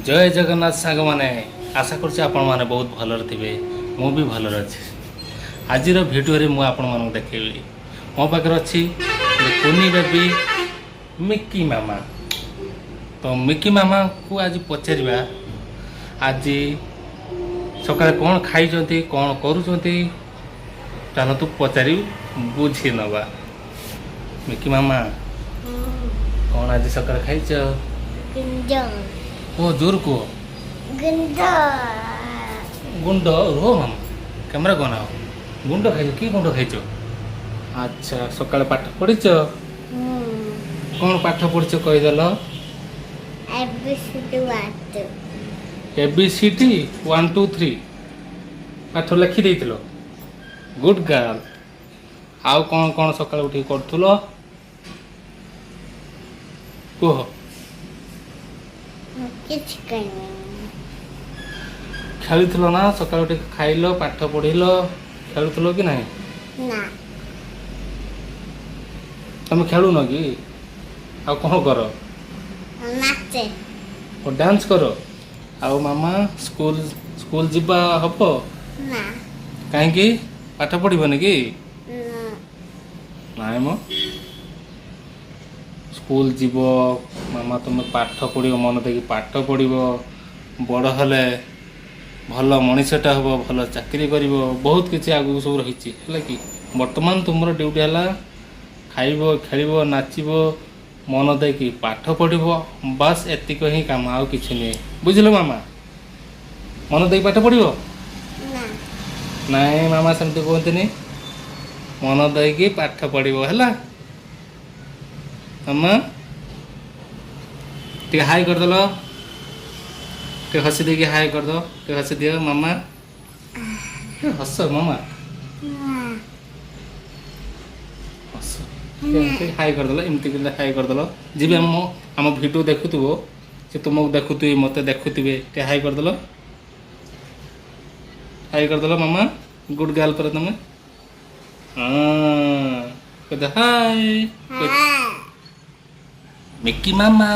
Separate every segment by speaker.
Speaker 1: जय जगन्नाथ सांग मैंने आशा कर बहुत भलर थे मु भी भलर अच्छे आज भिडियो मुझे आपण देखेबी मो पाखे अच्छी कुनी बेबी मिकी मामा। तो मिकी मामा को आज पचारा आज सकाଳେ कौन खाई कौन करुँच चल तू पचारि बुझी नवा। मिकी मामा कौन आज सकाଳେ खाइच? ओ जोर को गुंड रो मामा कैमरा कौन आओ गुंड खाई कि गुंड खाइच? अच्छा सकाଳେ पाठ पढ़िच कौन पाठ पढ़िच कहीदेल? ABCD 1 2 3 पाठ लिखि देइथिल गुड गर्ल। आउ कौन कौन सकाळे उठी करथुलो कुह? खेलुथिल ना सकाळे उठी खाइलो पाठ पढ़िलो खेलुथिल कि नहीं?
Speaker 2: ना
Speaker 1: तुम खेलु न कि आ कौन कर?
Speaker 2: नाचे
Speaker 1: और डांस कर? आउ मामा स्कूल स्कूल जीवा हब
Speaker 2: ना
Speaker 1: कहीं पाठ पढ़बन कि
Speaker 2: ना
Speaker 1: नाई मो स्कूल जीव मामा तुम पाठ पढ़ मन देखिए पाठ पढ़ बड़ हेले भल मनीषटा हम भल चाकरी कर बहुत किसी आगू सब रही कि बर्तमान तुम ड्यूटी है खाइब खेल नाचब मन देखिए पाठ पढ़ बस एतिक ही काम आउ कि नहीं बुझल मामा? मन देखिए पाठ पढ़
Speaker 2: ना
Speaker 1: नाई मामा सेमती कहते मन देखिए पाठ पढ़ है मामा टे हाई करदेल टे हसी देगी हाई कर दो टे हसी दियो मामा हस मामा हस हाई करदेल एमती हाई करदेल जी भी आम भिडियो देखुव से तुमको देखुवे मत देखुवे टे हाई करदेल हाई करदेल मामा गुड गर्ल पर तुम हाँ हाय मिकी मामा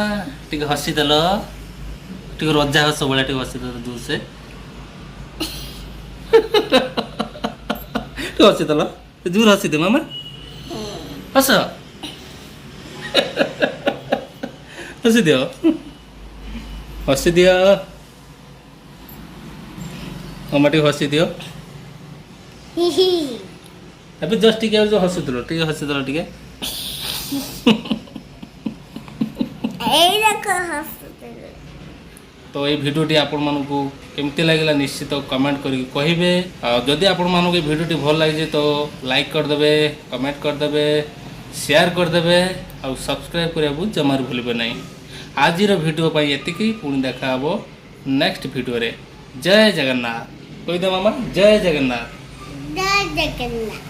Speaker 1: टे हसी देल टे रजा हस भाया टे हसी देल दूर से टे हसी देल दूर हसी दे मामा हस हसी दियो हसी दियो मामा टे हसी दियो अभी जस्ट टिके जो हसी देल टे हसी देल टिके तो ये भिडियोटी आपण मानू केमती लगे निश्चित कमेंट करके कहे। जदि आपण मानू ये भिडियोटी भल लगे तो लाइक करदे कमेंट करदे शेयर करदे और सब्सक्राइब करने को जमार भूलें ना। आज भिडियो ये पुणी देखा नेक्स्ट भिडियो रे। जय जगन्नाथ कहीदे मामा जय जगन्नाथ।
Speaker 2: जय जगन्नाथ।